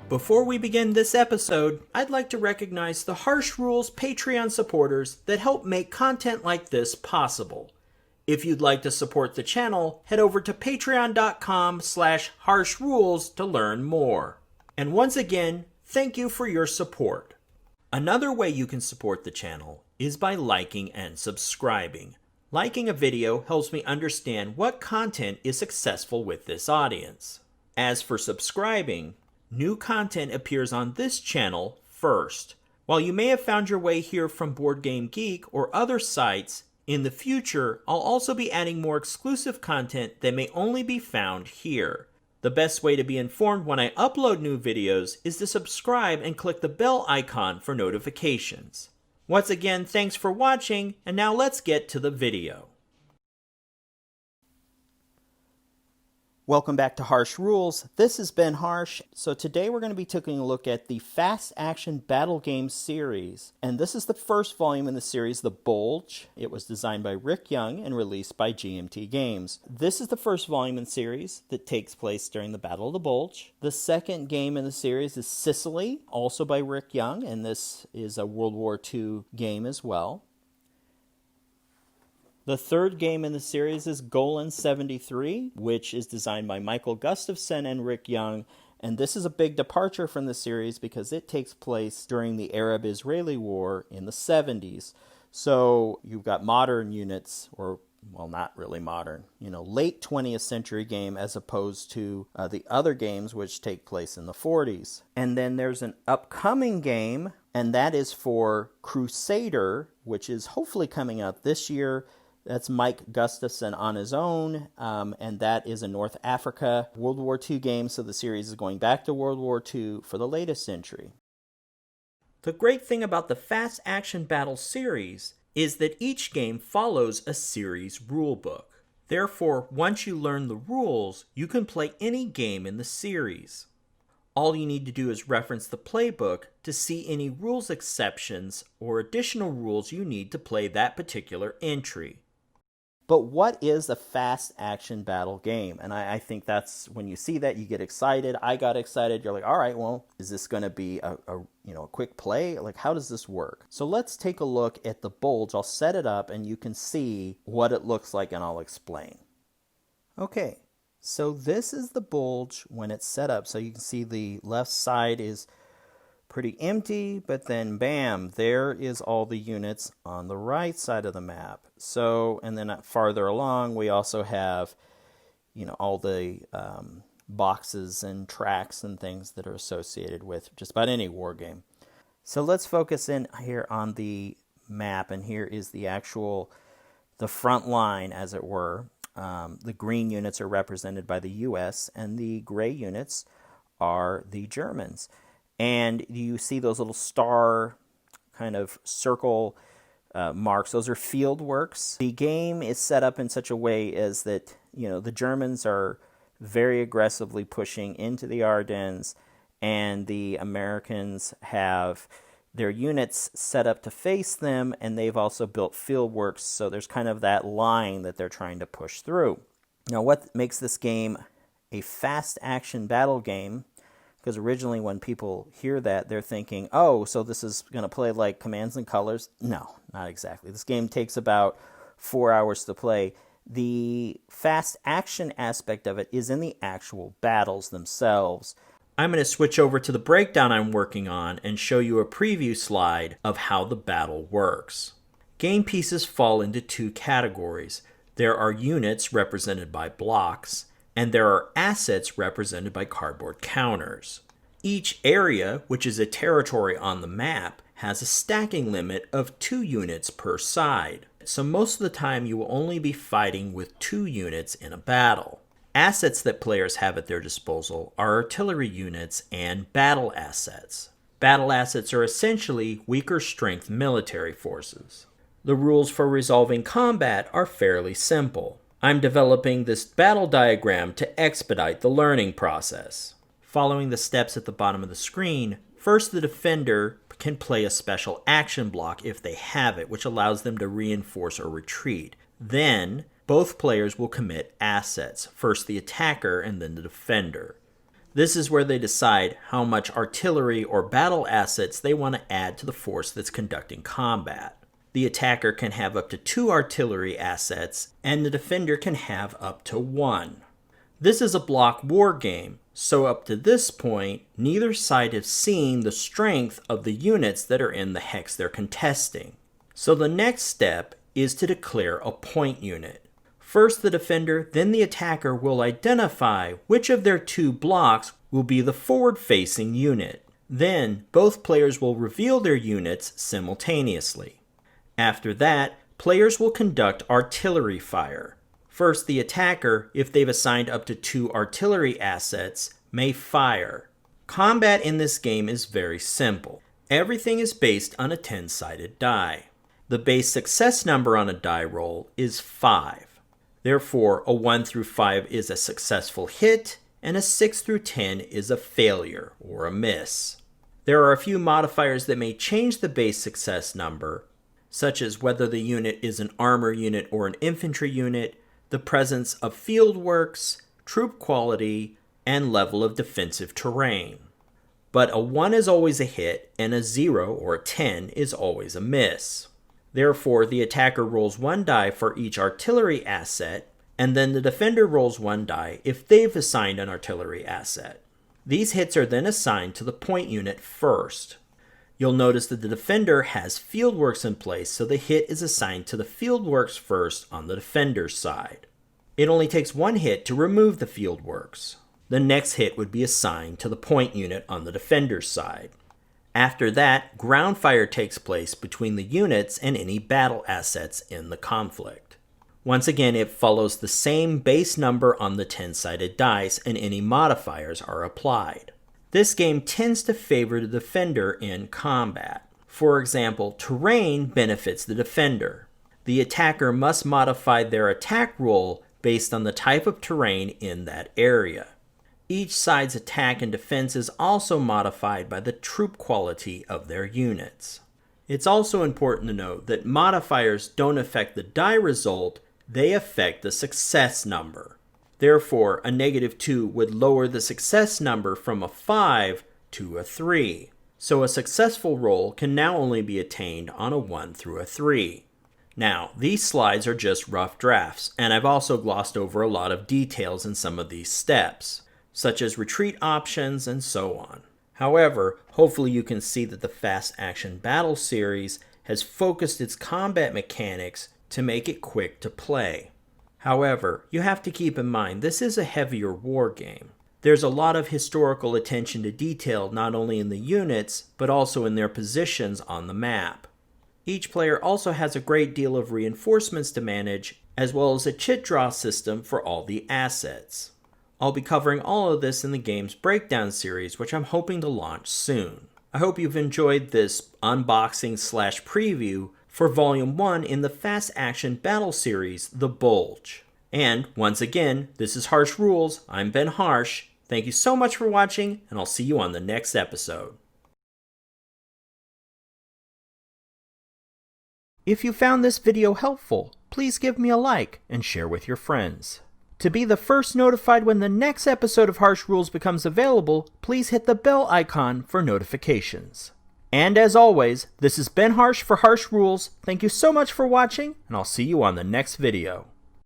Before we begin this episode, I'd like to recognize the Harsh Rules Patreon supporters that help make content like this possible. If you'd like to support the channel, head over to patreon.com/harshrules to learn more. And once again, thank you for your support. Another way you can support the channel is by liking and subscribing. Liking a video helps me understand what content is successful with this audience. As for subscribing, new content appears on this channel first. While you may have found your way here from Board Game Geek or other sites, in the future, I'll also be adding more exclusive content that may only be found here. The best way to be informed when I upload new videos is to subscribe and click the bell icon for notifications. Once again, thanks for watching, and now let's get to the video. Welcome back to Harsh Rules. This has been Harsh. So today we're going to be taking a look at the Fast Action Battle Game series. And this is the first volume in the series, The Bulge. It was designed by Rick Young and released by GMT Games. This is the first volume in the series that takes place during the Battle of the Bulge. The second game in the series is Sicily, also by Rick Young, and this is a World War II game as well. The third game in the series is Golan 73, which is designed by Michael Gustafson and Rick Young. And this is a big departure from the series because it takes place during the Arab-Israeli War in the 70s. So you've got modern units, or, well, not really modern, late 20th century game as opposed to the other games which take place in the 40s. And then there's an upcoming game, and that is for Crusader, which is hopefully coming out this year. That's Mike Gustafson on his own, and that is a North Africa World War II game, so the series is going back to World War II for the latest entry. The great thing about the Fast Action Battle series is that each game follows a series rulebook. Therefore, once you learn the rules, you can play any game in the series. All you need to do is reference the playbook to see any rules exceptions or additional rules you need to play that particular entry. But what is a fast action battle game? And I think that's when you see that, you get excited. I got excited. You're like, all right, well, is this going to be a quick play? Like, how does this work? So let's take a look at the Bulge. I'll set it up and you can see what it looks like and I'll explain. Okay, so this is the Bulge when it's set up. So you can see the left side is pretty empty, but then bam, there is all the units on the right side of the map. So, and then farther along, we also have, all the boxes and tracks and things that are associated with just about any war game. So let's focus in here on the map, and here is the front line, as it were. The green units are represented by the U.S., and the gray units are the Germans. And you see those little star kind of circle marks. Those are field works. The game is set up in such a way as that, the Germans are very aggressively pushing into the Ardennes, and the Americans have their units set up to face them, and they've also built field works, so there's kind of that line that they're trying to push through. Now, what makes this game a fast action battle game? Because originally when people hear that, they're thinking, oh, so this is going to play like Commands and Colors? No, not exactly. This game takes about 4 hours to play. The fast action aspect of it is in the actual battles themselves. I'm going to switch over to the breakdown I'm working on and show you a preview slide of how the battle works. Game pieces fall into two categories. There are units represented by blocks, and there are assets represented by cardboard counters. Each area, which is a territory on the map, has a stacking limit of 2 units per side. So most of the time you will only be fighting with 2 units in a battle. Assets that players have at their disposal are artillery units and battle assets. Battle assets are essentially weaker strength military forces. The rules for resolving combat are fairly simple. I'm developing this battle diagram to expedite the learning process. Following the steps at the bottom of the screen, first the defender can play a special action block if they have it, which allows them to reinforce or retreat. Then, both players will commit assets, first the attacker and then the defender. This is where they decide how much artillery or battle assets they want to add to the force that's conducting combat. The attacker can have up to 2 artillery assets, and the defender can have up to 1. This is a block war game, so up to this point, neither side has seen the strength of the units that are in the hex they're contesting. So the next step is to declare a point unit. First the defender, then the attacker will identify which of their 2 blocks will be the forward-facing unit. Then both players will reveal their units simultaneously. After that, players will conduct artillery fire. First, the attacker, if they've assigned up to 2 artillery assets, may fire. Combat in this game is very simple. Everything is based on a 10-sided die. The base success number on a die roll is 5. Therefore, a 1 through 5 is a successful hit, and a 6 through 10 is a failure or a miss. There are a few modifiers that may change the base success number, such as whether the unit is an armor unit or an infantry unit, the presence of field works, troop quality, and level of defensive terrain. But a 1 is always a hit, and a 0 or a 10 is always a miss. Therefore, the attacker rolls 1 die for each artillery asset, and then the defender rolls 1 die if they've assigned an artillery asset. These hits are then assigned to the point unit first. You'll notice that the defender has fieldworks in place, so the hit is assigned to the fieldworks first on the defender's side. It only takes 1 hit to remove the fieldworks. The next hit would be assigned to the point unit on the defender's side. After that, ground fire takes place between the units and any battle assets in the conflict. Once again, it follows the same base number on the 10-sided dice, and any modifiers are applied. This game tends to favor the defender in combat. For example, terrain benefits the defender. The attacker must modify their attack roll based on the type of terrain in that area. Each side's attack and defense is also modified by the troop quality of their units. It's also important to note that modifiers don't affect the die result, they affect the success number. Therefore, a -2 would lower the success number from a 5 to a 3. So a successful roll can now only be attained on a 1 through a 3. Now, these slides are just rough drafts, and I've also glossed over a lot of details in some of these steps, such as retreat options and so on. However, hopefully you can see that the Fast Action Battle series has focused its combat mechanics to make it quick to play. However, you have to keep in mind this is a heavier war game. There's a lot of historical attention to detail not only in the units, but also in their positions on the map. Each player also has a great deal of reinforcements to manage, as well as a chit draw system for all the assets. I'll be covering all of this in the game's breakdown series, which I'm hoping to launch soon. I hope you've enjoyed this unboxing/preview for Volume 1 in the Fast Action Battle series, The Bulge. And once again, this is Harsh Rules. I'm Ben Harsh. Thank you so much for watching, and I'll see you on the next episode. If you found this video helpful, please give me a like and share with your friends. To be the first notified when the next episode of Harsh Rules becomes available, please hit the bell icon for notifications. And as always, this is Ben Harsh for Harsh Rules. Thank you so much for watching, and I'll see you on the next video.